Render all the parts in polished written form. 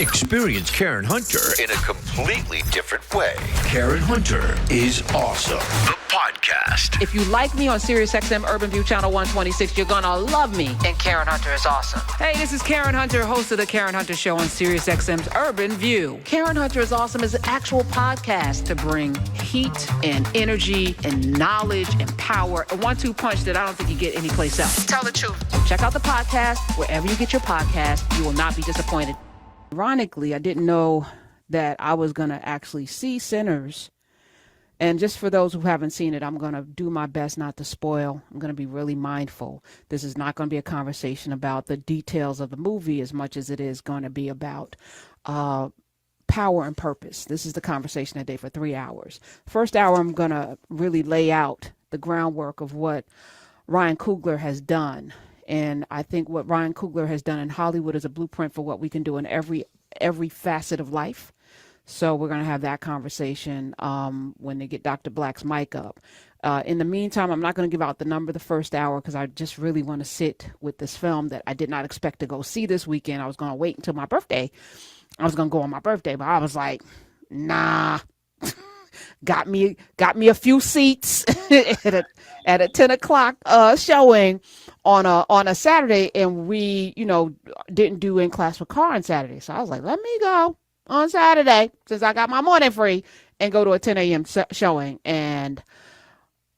Experience Karen Hunter in a completely different way. Karen Hunter is awesome. The podcast. If you like me on SiriusXM Urban View Channel 126, you're going to love me. And Karen Hunter is awesome. Hey, this is Karen Hunter, host of The Karen Hunter Show on SiriusXM's Urban View. Karen Hunter is Awesome is an actual podcast to bring heat and energy and knowledge and power. A 1-2 punch that I don't think you get anyplace else. Tell the truth. Check out the podcast. Wherever you get your podcast, you will not be disappointed. Ironically, I didn't know that I was going to actually see Sinners. And just for those who haven't seen it, I'm going to do my best not to spoil. I'm going to be really mindful. This is not going to be a conversation about the details of the movie as much as it is going to be about power and purpose. This is the conversation today for 3 hours. First hour, I'm going to really lay out the groundwork of what Ryan Coogler has done. And I think what Ryan Coogler has done in Hollywood is a blueprint for what we can do in every facet of life. So we're going to have that conversation when they get Dr. Black's mic up. In the meantime, I'm not going to give out the number the first hour because I just really want to sit with this film that I did not expect to go see this weekend. I was going to wait until my birthday. I was going to go on my birthday, but I was like, nah. got me a few seats at a 10 o'clock showing on a Saturday, and we, didn't do In Class with Car on Saturday. So I was like, let me go on Saturday since I got my morning free and go to a 10 a.m. showing. And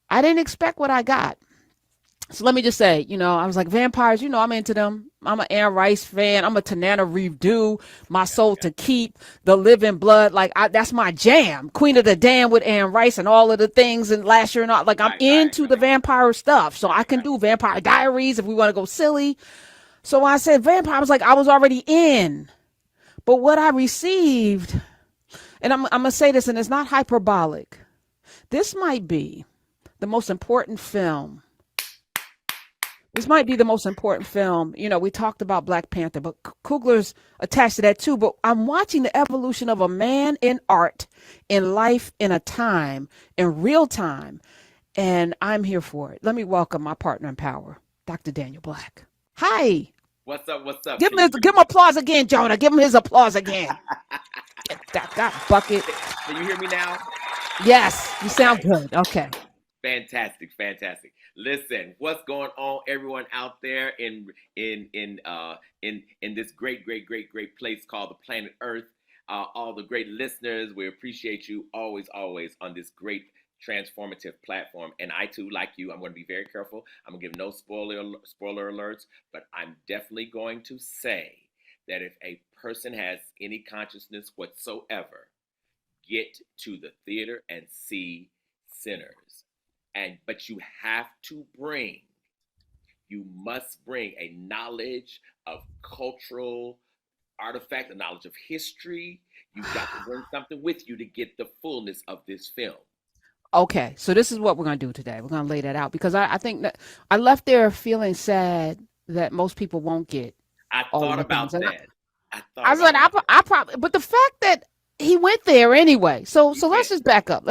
I didn't expect what I got. So let me just say, I was like, vampires, I'm into them. I'm an Anne Rice fan. I'm a Tanana Reeve dude. My Soul to Keep, The Living Blood. That's my jam. Queen of the Dam with Anne Rice and all of the things. And last year, I'm into the vampire stuff. So I can do Vampire Diaries if we want to go silly. So when I said vampire, I was like, I was already in. But what I received, and I'm going to say this, and it's not hyperbolic. This might be the most important film. This might be the most important film. We talked about Black Panther, but Coogler's attached to that too. But I'm watching the evolution of a man in art, in life, in a time, in real time. And I'm here for it. Let me welcome my partner in power, Dr. Daniel Black. Hi. What's up? Give him applause again, Jonah. Give him his applause again. that bucket. Can you hear me now? Yes, you sound good. Okay. Fantastic. Listen, what's going on, everyone out there in this great place called the planet Earth? All the great listeners, we appreciate you always on this great transformative platform. And I too, like you, I'm going to be very careful. I'm going to give no spoiler alerts, but I'm definitely going to say that if a person has any consciousness whatsoever, get to the theater and see Sinners. But you must bring a knowledge of cultural artifact, a knowledge of history. You've got to bring something with you to get the fullness of this film. Okay, so this is what we're going to do today. We're going to lay that out because I think that I left there feeling sad that most people won't get. I thought about that. I probably, but the fact that he went there anyway. So let's just back up.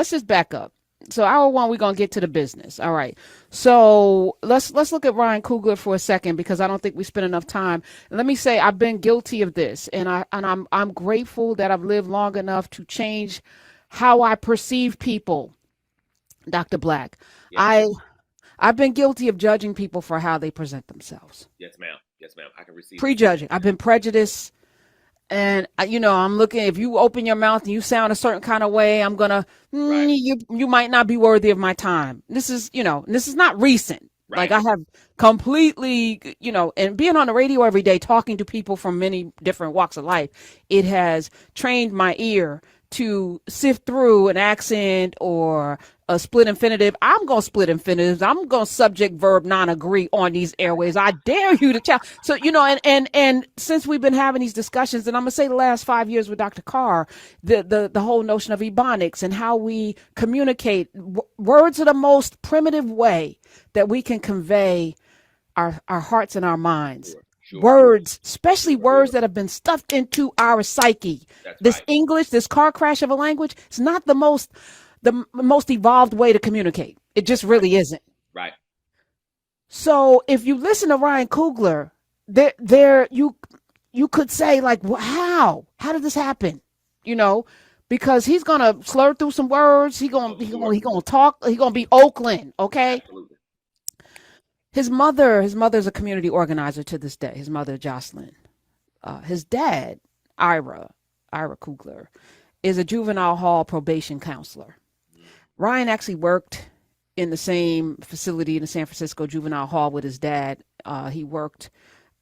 So hour one, we're going to get to the business. All right. So let's look at Ryan Coogler for a second, because I don't think we spent enough time. And let me say, I've been guilty of this, and I'm grateful that I've lived long enough to change how I perceive people. Dr. Black, yeah. I've been guilty of judging people for how they present themselves. Yes, ma'am. I can receive prejudging. I've been prejudiced. And, I'm looking, if you open your mouth and you sound a certain kind of way, I'm going to, you might not be worthy of my time. This is not recent. Right. Like I have completely, and being on the radio every day, talking to people from many different walks of life, it has trained my ear to sift through an accent or a split infinitive. I'm going to split infinitives. I'm going to subject verb non-agree on these airways. I dare you to challenge. So, and since we've been having these discussions, and I'm going to say the last 5 years with Dr. Carr, the whole notion of ebonics and how we communicate, words are the most primitive way that we can convey our hearts and our minds. Sure. Words, especially words that have been stuffed into our psyche. That's this right. English, this car crash of a language, it's not the most evolved way to communicate. It just really isn't. Right. So if you listen to Ryan Coogler, you could say like, how did this happen? You know, because he's gonna slur through some words. He gonna talk. He gonna be Oakland. Okay. Absolutely. His mother's a community organizer to this day. His mother, Jocelyn. His dad, Ira Coogler, is a juvenile hall probation counselor. Ryan actually worked in the same facility in the San Francisco juvenile hall with his dad. He worked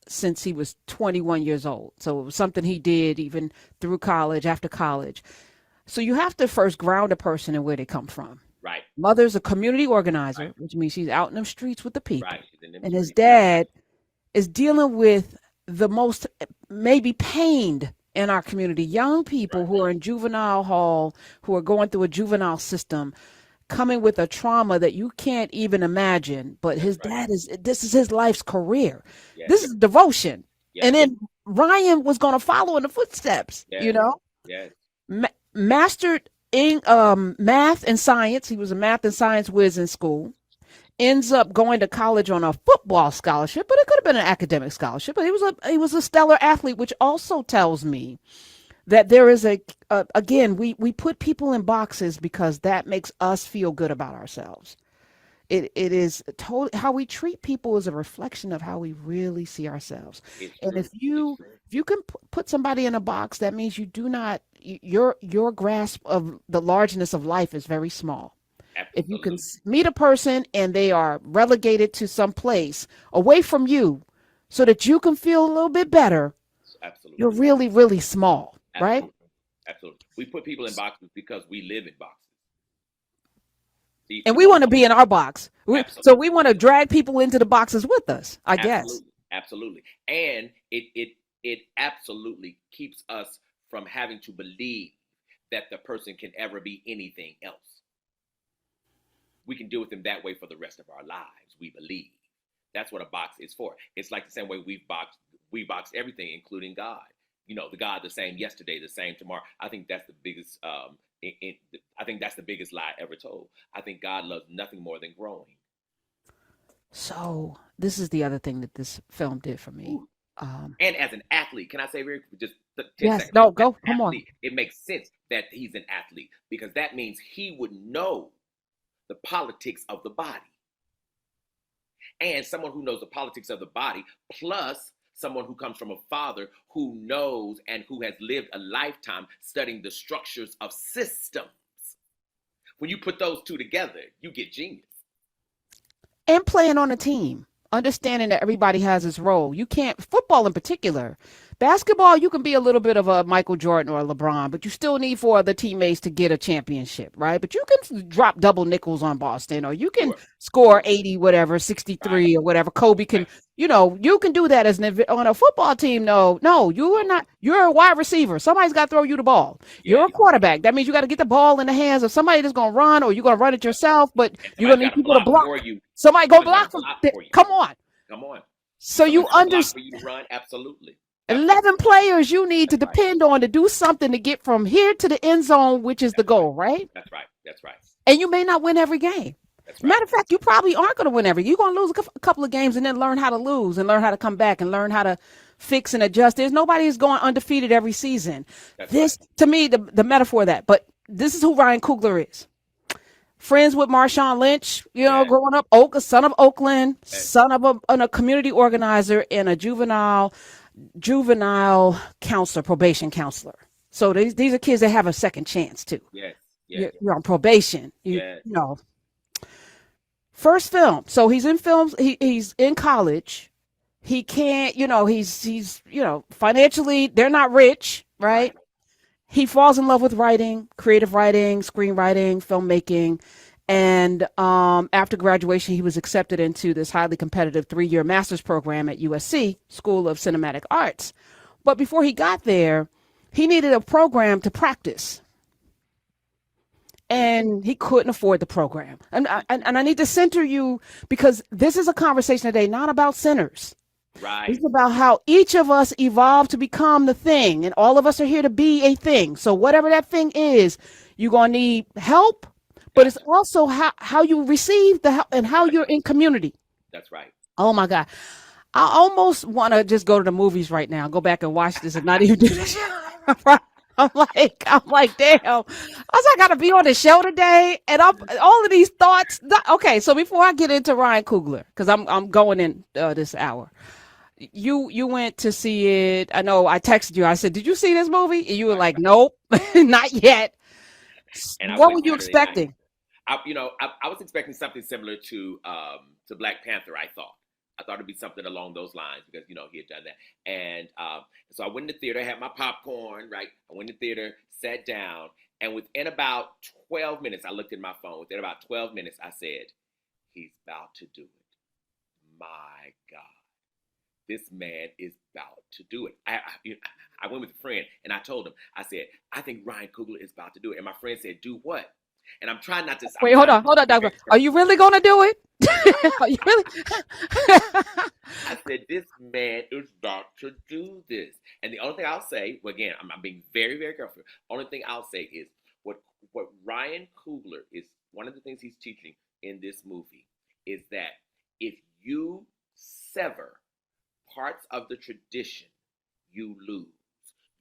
since he was 21 years old. So it was something he did even through college, after college. So you have to first ground a person in where they come from. Right. Mother's a community organizer, which means she's out in the streets with the people. Right. And his dad is dealing with the most maybe pained in our community, young people who are in juvenile hall, who are going through a juvenile system, coming with a trauma that you can't even imagine. But his dad this is his life's career. Yes. This is devotion. Yes. And then Ryan was going to follow in the footsteps, you know? Yes. Mastered in math and science. He was a math and science whiz in school. Ends up going to college on a football scholarship, but it could have been an academic scholarship. But he was a stellar athlete, which also tells me that there is again, we put people in boxes because that makes us feel good about ourselves. It is how we treat people is a reflection of how we really see ourselves. And if you can put somebody in a box, that means you do not your grasp of the largeness of life is very small. Absolutely. If you can meet a person and they are relegated to some place away from you so that you can feel a little bit better, you're really, really small, right? Absolutely. We put people in boxes because we live in boxes. And we want to be in our box. So we want to drag people into the boxes with us, I guess. Absolutely. And it absolutely keeps us from having to believe that the person can ever be anything else. We can deal with them that way for the rest of our lives, we believe. That's what a box is for. It's like the same way we box everything, including God. You know, the God the same yesterday, the same tomorrow. I think that's the biggest I think that's the biggest lie ever told. I think God loves nothing more than growing. So this is the other thing that this film did for me. And as an athlete, can I say very just 10 yes, seconds? No, go, come on. It makes sense that he's an athlete because that means he would know the politics of the body. And someone who knows the politics of the body, plus someone who comes from a father who knows and who has lived a lifetime studying the structures of systems. When you put those two together, you get genius. And playing on a team, understanding that everybody has its role. You can't, football in particular. Basketball, you can be a little bit of a Michael Jordan or a LeBron, but you still need 4 other teammates to get a championship, right? But you can drop double nickels on Boston, or you can score 80, whatever, 63 or whatever. Kobe can, you can do that on a football team. No, you are not. You're a wide receiver. Somebody's got to throw you the ball. You're a quarterback. That means you got to get the ball in the hands of somebody that's going to run, or you're going to run it yourself, but you're going to need people to block. Somebody go block for you. Come on. So you understand. For you to run, absolutely. 11 players you need to depend on to do something to get from here to the end zone, which is the goal, right? That's right. And you may not win every game. Matter of fact, you probably aren't going to win every game. You're going to lose a couple of games and then learn how to lose and learn how to come back and learn how to fix and adjust. There's nobody who's going undefeated every season. To me, the metaphor of that. But this is who Ryan Coogler is. Friends with Marshawn Lynch, growing up, son of Oakland, son of a community organizer and a juvenile counselor, probation counselor. So these are kids that have a second chance too. Yes. You're on probation. First film. So he's in films. He's in college. He can't, he's financially, they're not rich, right? He falls in love with writing, creative writing, screenwriting, filmmaking. And after graduation, he was accepted into this highly competitive 3-year master's program at USC, School of Cinematic Arts. But before he got there, he needed a program to practice. And he couldn't afford the program. And I need to center you because this is a conversation today, not about sinners. Right. It's about how each of us evolved to become the thing. And all of us are here to be a thing. So whatever that thing is, you're going to need help. But it's also how you receive the help and how you're in community. That's right. Oh, my God. I almost want to just go to the movies right now, go back and watch this and not even do this. I'm like, damn. I was like, I got to be on the show today, and I'm all of these thoughts. Okay, so before I get into Ryan Coogler, because I'm going in this hour, you went to see it. I know I texted you. I said, "Did you see this movie?" And you were Right, like, "Nope, not yet." and I What went were you Saturday night. expecting? I was expecting something similar to Black Panther. I thought it'd be something along those lines because he had done that, and so I went in the theater, had my popcorn. Right, I went in the theater, sat down, and within about 12 minutes, I looked at my phone. Within about 12 minutes, I said, "He's about to do it." My God, this man is about to do it. I went with a friend and I told him, I said, I think Ryan Coogler is about to do it. And my friend said, do what? And I'm Wait, trying not hold to on, be Doctor. very Are careful. you really gonna do it? Are you really? I said, this man is about to do this. And the only thing I'll say, well, again, I'm being very, very careful. Only thing I'll say is what Ryan Coogler is, one of the things he's teaching in this movie is that if you sever parts of the tradition, you lose.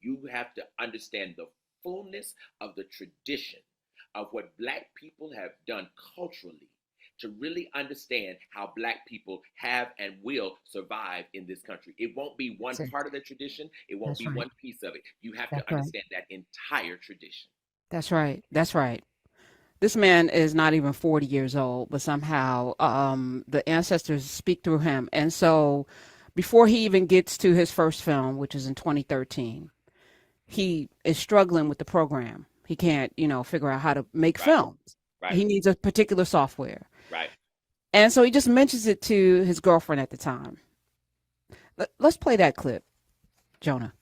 You have to understand the fullness of the tradition of what Black people have done culturally to really understand how Black people have and will survive in this country. It won't be one That's it. part of the tradition, it won't That's be right. one piece of it. You have That's to right. understand that entire tradition. That's right. That's right. This man is not even 40 years old, but somehow the ancestors speak through him. And so before he even gets to his first film, which is in 2013, he is struggling with the program. He can't, figure out how to make Right, films. right, He needs a particular software. right. And so he just mentions it to his girlfriend at the time. Let's play that clip, Jonah.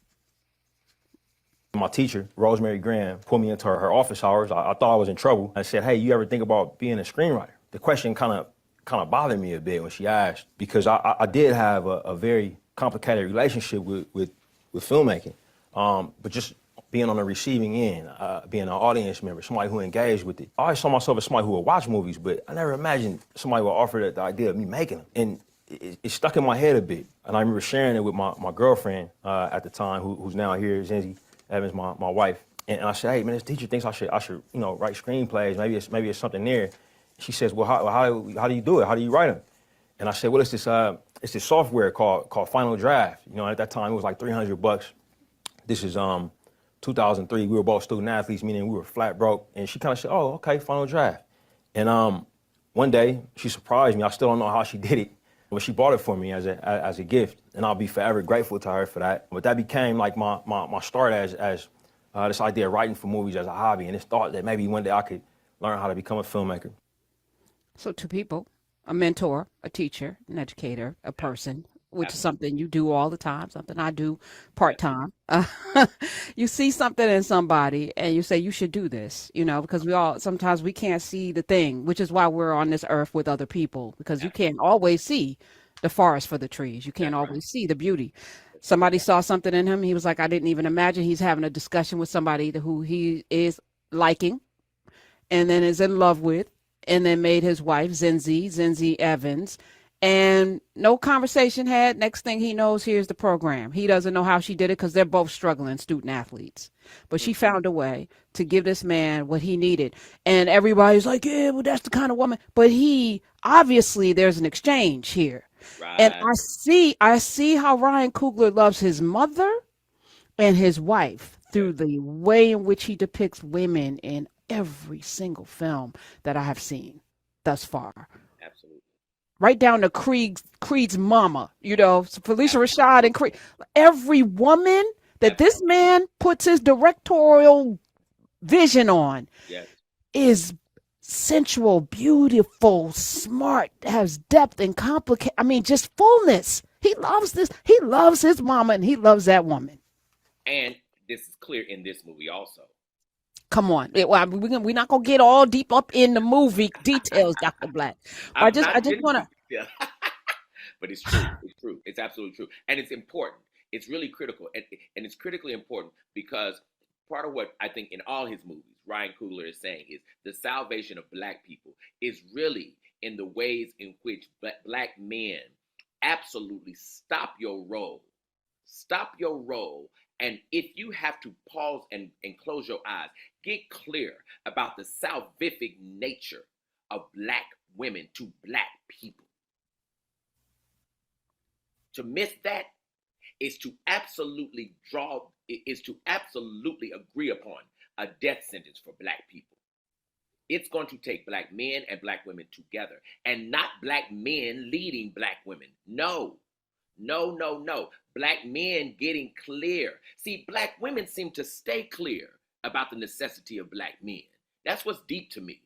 My teacher, Rosemary Graham, pulled me into her office hours. I thought I was in trouble. I said, "Hey, you ever think about being a screenwriter?" The question kind of bothered me a bit when she asked, because I did have a very complicated relationship with filmmaking, but just being on the receiving end, being an audience member, somebody who engaged with it. I always saw myself as somebody who would watch movies, but I never imagined somebody would offer the idea of me making them. And it stuck in my head a bit. And I remember sharing it with my girlfriend at the time, who's now here, Zenzi Evans, my wife. And I said, "Hey man, this teacher thinks I should write screenplays. Maybe it's something there." She says, "Well, how do you do it? How do you write them?" And I said, "Well, it's this software called Final Draft. At that time it was like $300. This is 2003. We were both student athletes, meaning we were flat broke." And she kind of said, "Oh, okay, Final Draft." And one day she surprised me. I still don't know how she did it, but she bought it for me as a gift, and I'll be forever grateful to her for that. But that became like my start as this idea of writing for movies as a hobby, and this thought that maybe one day I could learn how to become a filmmaker. So two people, a mentor, a teacher, an educator, a person, which is Absolutely. something you do all the time, something I do part Yes. time. You see something in somebody and you say you should do this, because sometimes we can't see the thing, which is why we're on this earth with other people, because you can't Absolutely. always see the forest for the trees. You can't That's right. always see the beauty. That's right. Somebody saw something in him. He was like, I didn't even imagine he's having a discussion with somebody who he is liking and then is in love with, and then made his wife Zenzi Evans. And no conversation had. Next thing he knows, here's the program. He doesn't know how she did it because they're both struggling student athletes. But she Hmm. found a way to give this man what he needed. And everybody's like, yeah, well, that's the kind of woman. But obviously, there's an exchange here. And Right. I see how Ryan Coogler loves his mother and his wife Yes. through the way in which he depicts women in every single film that I have seen thus far. Absolutely. Right down to Creed's mama, Felicia Absolutely. Rashad and Creed. Every woman that this Absolutely. man puts his directorial vision on Yes. is sensual, beautiful, smart, has depth and complicate. I mean, just fullness. He loves this. He loves his mama and he loves that woman. And this is clear in this movie also. Come on. We're not going to get all deep up in the movie details, Dr. Black. But I I'm just, I not just getting want too to, detailed, but it's true. It's true. It's absolutely true, and it's important. It's really critical, and it's critically important because part of what I think in all his movies, Ryan Coogler is saying is the salvation of Black people is really in the ways in which Black men absolutely stop your role. Stop your role. And if you have to pause and close your eyes, get clear about the salvific nature of Black women to Black people. To miss that is to absolutely agree upon a death sentence for Black people. It's going to take Black men and Black women together, and not Black men leading Black women. No. Black men getting clear. See, Black women seem to stay clear about the necessity of Black men. That's what's deep to me.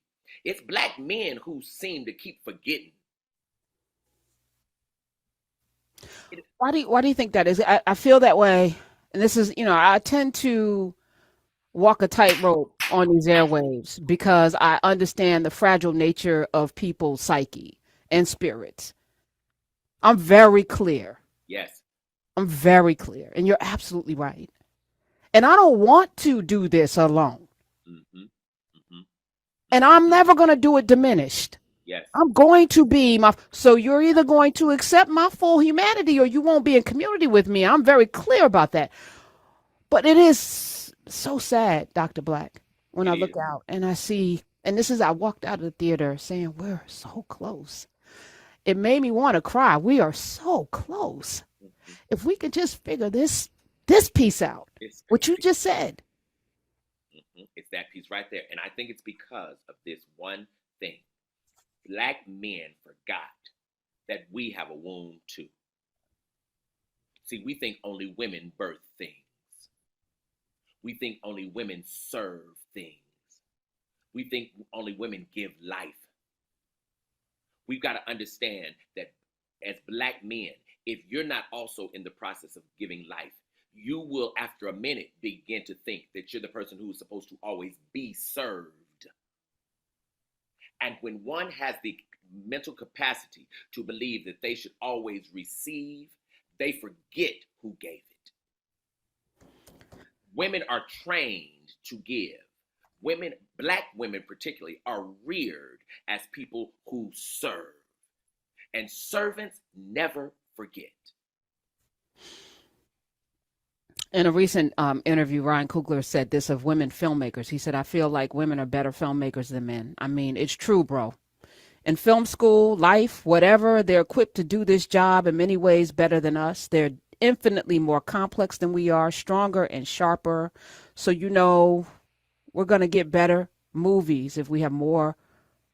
It's Black men who seem to keep forgetting. Why do you think that is? I feel that way, and this is, I tend to walk a tightrope on these airwaves because I understand the fragile nature of people's psyche and spirits. I'm very clear. Yes. I'm very clear, and you're absolutely right. And I don't want to do this alone. And I'm never going to do it diminished. Yes. I'm going to be so you're either going to accept my full humanity or you won't be in community with me. I'm very clear about that. But it is so sad, Dr. Black, when I look out and I see, and I walked out of the theater saying, we're so close. It made me want to cry. We are so close. If we could just figure this piece out, what you just said. It's that piece right there. And I think it's because of this one thing. Black men forgot that we have a womb too. See, we think only women birth things. We think only women serve things. We think only women give life. We've got to understand that as Black men, if you're not also in the process of giving life, you will, after a minute, begin to think that you're the person who is supposed to always be served. And when one has the mental capacity to believe that they should always receive, they forget who gave it. Women are trained to give. Women, Black women particularly, are reared as people who serve. And servants never forget. In a recent interview, Ryan Coogler said this of women filmmakers. He said, I feel like women are better filmmakers than men. I mean, it's true, bro. In film school, life, whatever, they're equipped to do this job in many ways better than us. They're infinitely more complex than we are, stronger and sharper. So, we're going to get better movies if we have more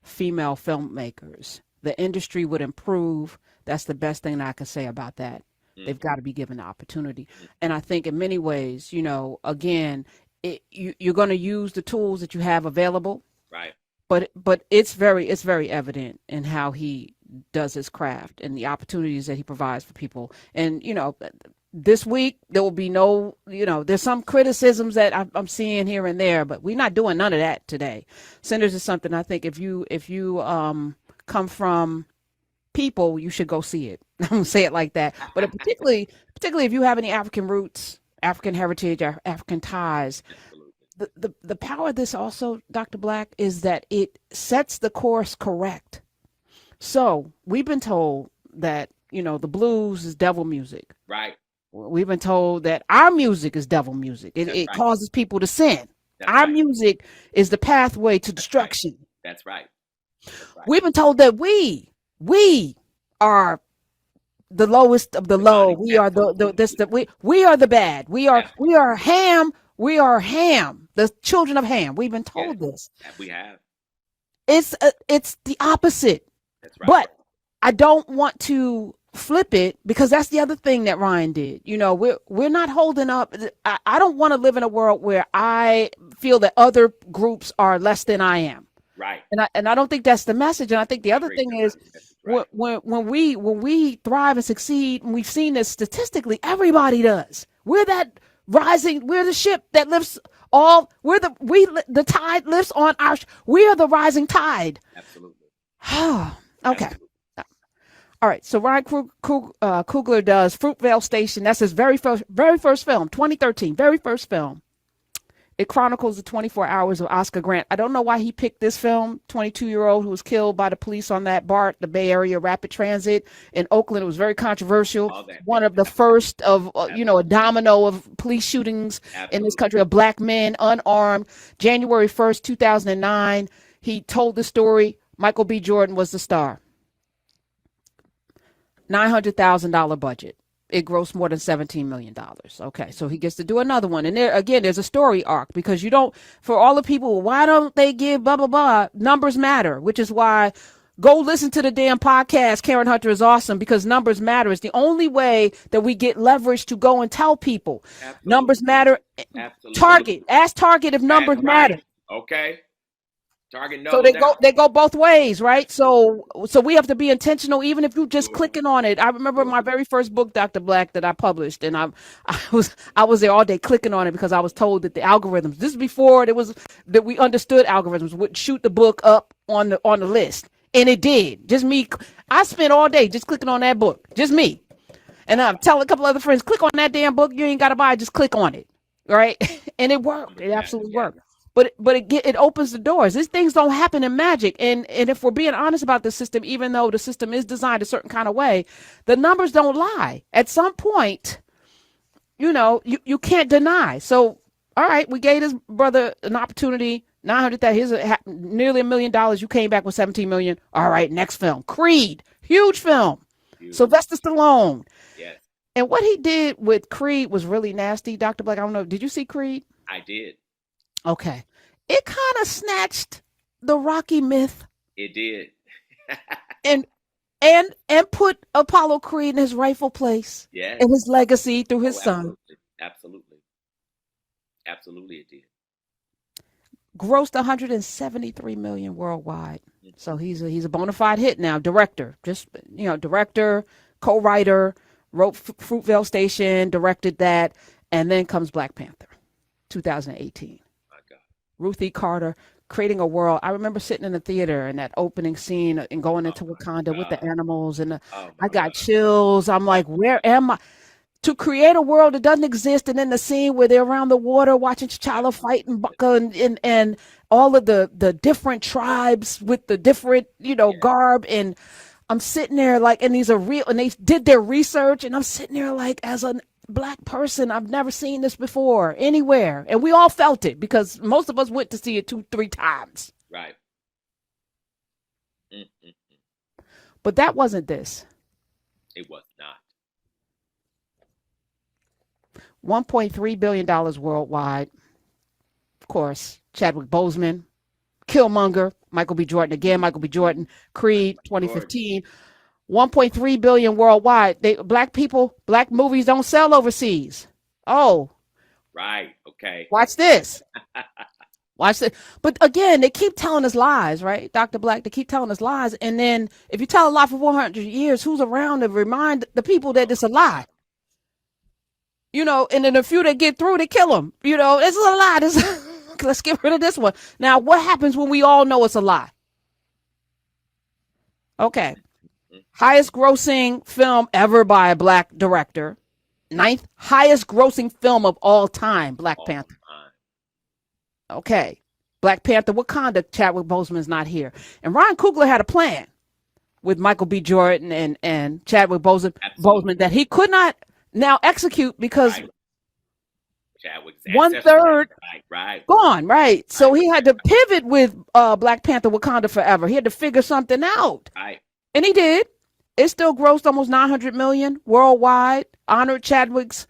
female filmmakers. The industry would improve. That's the best thing I can say about that. They've got to be given the opportunity. And I think in many ways, again, you're going to use the tools that you have available. Right. But it's very evident in how he does his craft and the opportunities that he provides for people. And, this week there will be no, there's some criticisms that I'm seeing here and there, but we're not doing none of that today. Centers is something I think if you come from people, you should go see it. I'm gonna say it like that. But particularly if you have any African roots, African heritage, or African ties, the power of this also, Dr. Black, is that it sets the course correct. So we've been told that, the blues is devil music. Right. We've been told that our music is devil music. It causes people to sin. Our music is the pathway to destruction. That's right. We've been told that we are the lowest of the low. We are we are the bad. We are Ham. We are Ham, the children of Ham. We've been told this. We have. It's the opposite. That's right. But I don't want to flip it because that's the other thing that Ryan did. We're not holding up. I don't want to live in a world where I feel that other groups are less than I am. Right. And I don't think that's the message. And I think the other thing is when we thrive and succeed, and we've seen this statistically, everybody does. We're that rising. We're the ship that lifts all. The tide lifts on our. We are the rising tide. Absolutely. Okay. Absolutely. All right. So Ryan Coogler does Fruitvale Station. That's his very first film, 2013, very first film. It chronicles the 24 hours of Oscar Grant. I don't know why he picked this film. 22-year-old who was killed by the police on that BART, the Bay Area Rapid Transit in Oakland. It was very controversial. One of the first of, a domino of police shootings in this country, of black men, unarmed. January 1st, 2009, he told the story. Michael B. Jordan was the star. $900,000 budget. It grossed more than $17 million. Okay, so he gets to do another one. And there, again, there's a story arc, because for all the people, why don't they give blah, blah, blah? Numbers matter, which is why go listen to the damn podcast. Karen Hunter is awesome, because numbers matter. It's the only way that we get leverage to go and tell people. Absolutely. Numbers matter. Absolutely. Target. Ask Target if numbers matter. Okay. Target knows. So they go both ways, right? So we have to be intentional, even if you just clicking on it. I remember my very first book, Dr. Black, that I published, and I was there all day clicking on it, because I was told that the algorithms, this is before that we understood algorithms, would shoot the book up on the list, and it did. Just me, I spent all day just clicking on that book, just me, and I'm telling a couple other friends, click on that damn book. You ain't got to buy it, just click on it, right? And it worked. It absolutely worked. But it opens the doors. These things don't happen in magic. And if we're being honest about the system, even though the system is designed a certain kind of way, the numbers don't lie. At some point, you can't deny. So, all right, we gave this brother an opportunity. 900,000. Here's nearly $1 million. You came back with 17 million. All right, next film, Creed, huge film. Sylvester Stallone. Yes. And what he did with Creed was really nasty. Dr. Black, I don't know. Did you see Creed? I did. Okay. It kind of snatched the Rocky myth. It did. and put Apollo Creed in his rightful place. Yeah. And his legacy through his son. Absolutely. Absolutely it did. Grossed 173 million worldwide. Mm-hmm. So he's a bona fide hit now. Director. Director, co-writer, wrote Fruitvale Station, directed that, and then comes Black Panther, 2018. Ruthie Carter, creating a world. I remember sitting in the theater and that opening scene and going into Wakanda with the animals, and I got chills. I'm like, where am I? To create a world that doesn't exist, and then the scene where they're around the water watching T'Challa fight and Baka and all of the different tribes with the different, garb, and I'm sitting there like, and these are real, and they did their research, and I'm sitting there like, as a Black person, I've never seen this before anywhere. And we all felt it, because most of us went to see it 2-3 times. Right. But that wasn't this. It was not. $1.3 billion worldwide. Of course, Chadwick Boseman, Killmonger, Michael B. Jordan, Creed, 2015. 1.3 billion worldwide. Black movies don't sell overseas. Oh. Right. Okay. Watch this. Watch this. But again, they keep telling us lies, right? Dr. Black, they keep telling us lies. And then if you tell a lie for 400 years, who's around to remind the people that it's a lie? And then a few that get through, they kill them. It's a lie. Let's get rid of this one. Now, what happens when we all know it's a lie? Okay. Highest grossing film ever by a Black director. 9th highest grossing film of all time, Black Panther. Okay. Black Panther, Wakanda, Chadwick Boseman's not here. And Ryan Coogler had a plan with Michael B. Jordan and Chadwick Boseman that he could not now execute, because Chadwick's 1/3 right. gone, right? So he had to pivot with Black Panther, Wakanda Forever. He had to figure something out. Right. And he did. It still grossed almost 900 million worldwide, honored Chadwick's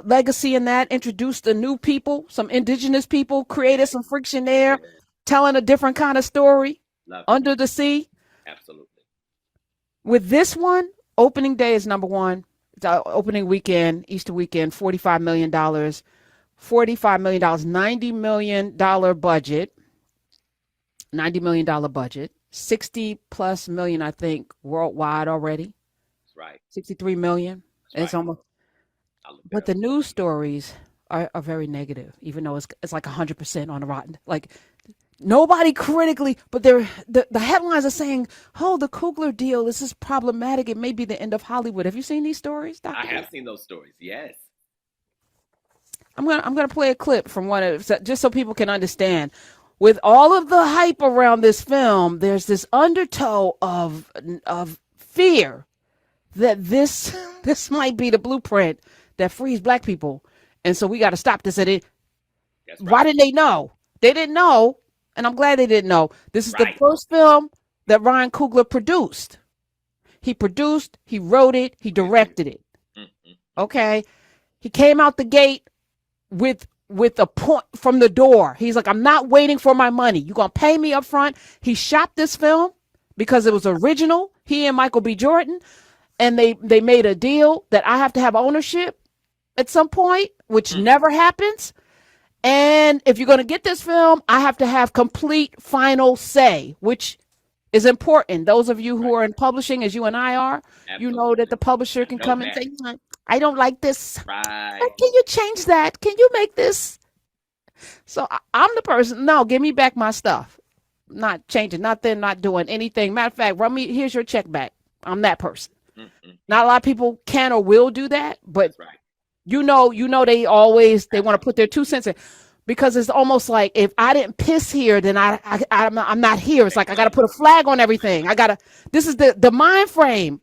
legacy in that, introduced the new people, some indigenous people, created some friction there, telling a different kind of story. Under the Sea. Absolutely. With this one, opening day is number one. Opening weekend, Easter weekend, $45 million. $45 million, $90 million budget. $90 million budget. 60 plus million, I think, worldwide already. That's right. 63 million. It's almost. But the news stories are very negative, even though it's like 100% on the rotten. Like, nobody critically, but the headlines are saying, "Oh, the Coogler deal. This is problematic. It may be the end of Hollywood." Have you seen these stories, Dr. I have seen those stories. Yes. I'm gonna play a clip from one of just so people can understand. With all of the hype around this film, there's this undertow of fear that this this might be the blueprint that frees black people, and so we got to stop this. And why didn't they know? They didn't know, and I'm glad they didn't know. This is the first film that Ryan Coogler produced. He produced, he wrote it, he directed it. Okay, he came out the gate with a point from the door. He's like, I'm not waiting for my money. You're gonna pay me up front. He shot this film because it was original. He and Michael B. Jordan. And they made a deal that I have to have ownership at some point, which never happens. And if you're going to get this film, I have to have complete final say, which is important. Those of you who are in publishing, as you and I are, you know that the publisher can come and say, I don't like this. Can you change that? Can you make this? So I'm the person. No, give me back my stuff. Not changing nothing, not doing anything. Matter of fact, here's your check back. I'm that person. Not a lot of people can or will do that, but you know, they want to put their 2 cents in, because it's almost like if I didn't piss here, then I'm not here. It's like I got to put a flag on everything. This is the mind frame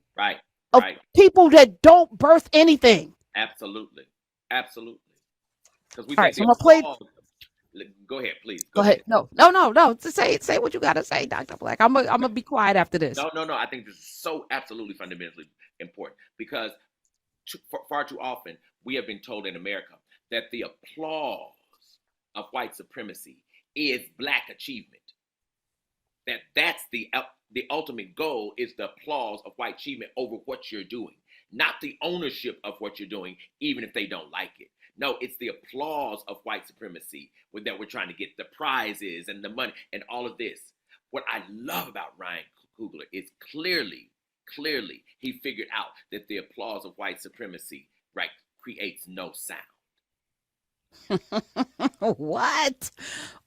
of people that don't birth anything. Absolutely. Because we think so I'm gonna play. Go ahead, please. Go ahead. No. Say what you gotta say, Dr. Black. I'm gonna be quiet after this. No. I think this is so absolutely fundamentally important, because far too often we have been told in America that the applause of white supremacy is black achievement. That's the ultimate goal, is the applause of white achievement over what you're doing, not the ownership of what you're doing, even if they don't like it. No, it's the applause of white supremacy that we're trying to get, the prizes and the money and all of this. What I love about Ryan Coogler is clearly he figured out that the applause of white supremacy, creates no sound. What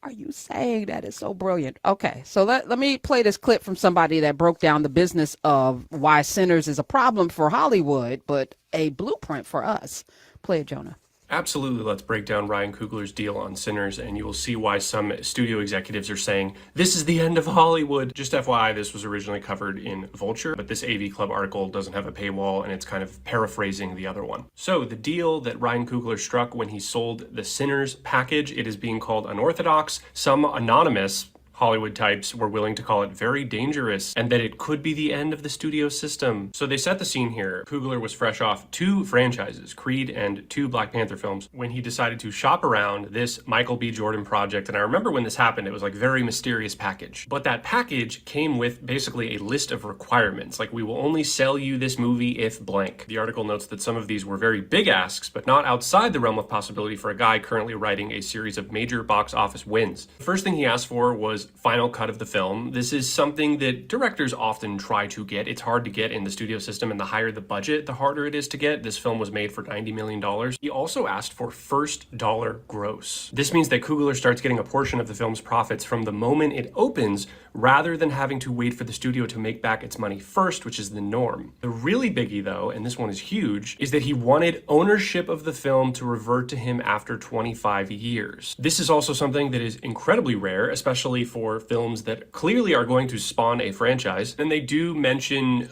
are you saying? That is so brilliant. Okay, so let me play this clip from somebody that broke down the business of why Sinners is a problem for Hollywood, but a blueprint for us. Play it, Jonah. Absolutely, let's break down Ryan Coogler's deal on Sinners, and you will see why some studio executives are saying, this is the end of Hollywood. Just FYI, this was originally covered in Vulture, but this AV Club article doesn't have a paywall, and it's kind of paraphrasing the other one. So, the deal that Ryan Coogler struck when he sold the Sinners package, it is being called unorthodox. Some anonymous Hollywood types were willing to call it very dangerous, and that it could be the end of the studio system. So they set the scene here. Coogler was fresh off 2 franchises, Creed and 2 Black Panther films, when he decided to shop around this Michael B. Jordan project. And I remember when this happened, it was like very mysterious package. But that package came with basically a list of requirements, like we will only sell you this movie if blank. The article notes that some of these were very big asks, but not outside the realm of possibility for a guy currently writing a series of major box office wins. The first thing he asked for was final cut of the film. This is something that directors often try to get. It's hard to get in the studio system, and the higher the budget, the harder it is to get. This film was made for $90 million. He also asked for first dollar gross. This means that Coogler starts getting a portion of the film's profits from the moment it opens, rather than having to wait for the studio to make back its money first, which is the norm. The really biggie though, and this one is huge, is that he wanted ownership of the film to revert to him after 25 years. This is also something that is incredibly rare, especially for films that clearly are going to spawn a franchise. And they do mention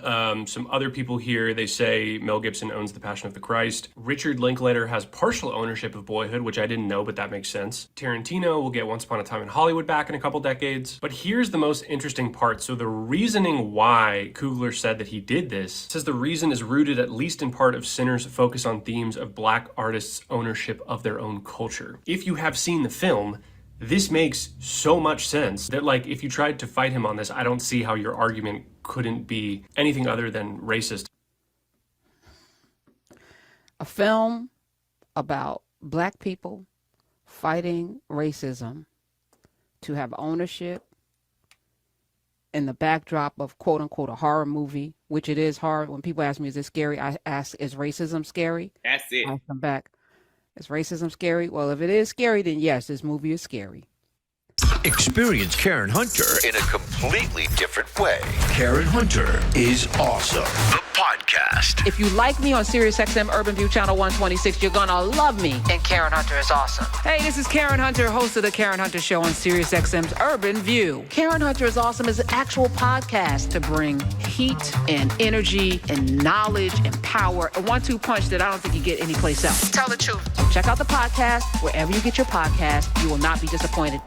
some other people here. They say Mel Gibson owns The Passion of the Christ. Richard Linklater has partial ownership of Boyhood, which I didn't know, but that makes sense. Tarantino will get Once Upon a Time in Hollywood back in a couple decades. But here's the most interesting part. So the reasoning why Coogler said that he did this says the reason is rooted at least in part of Sinners' focus on themes of Black artists' ownership of their own culture. If you have seen the film, this makes so much sense that, like, if you tried to fight him on this, I don't see how your argument couldn't be anything other than racist. A film about Black people fighting racism to have ownership in the backdrop of quote unquote a horror movie, which it is horror. When people ask me, is it scary? I ask, is racism scary? That's it. I come back. Is racism scary? Well, if it is scary, then yes, this movie is scary. Experience Karen Hunter in a completely different way. Karen Hunter is Awesome, the podcast. If you like me on SiriusXM Urban View Channel 126, you're gonna love me. And Karen Hunter is awesome. Hey, this is Karen Hunter, host of the Karen Hunter Show on SiriusXM's Urban View. Karen Hunter is Awesome is an actual podcast to bring heat and energy and knowledge and power, a 1-2 punch that I don't think you get anyplace else. Tell the truth. Check out the podcast wherever you get your podcast. You will not be disappointed.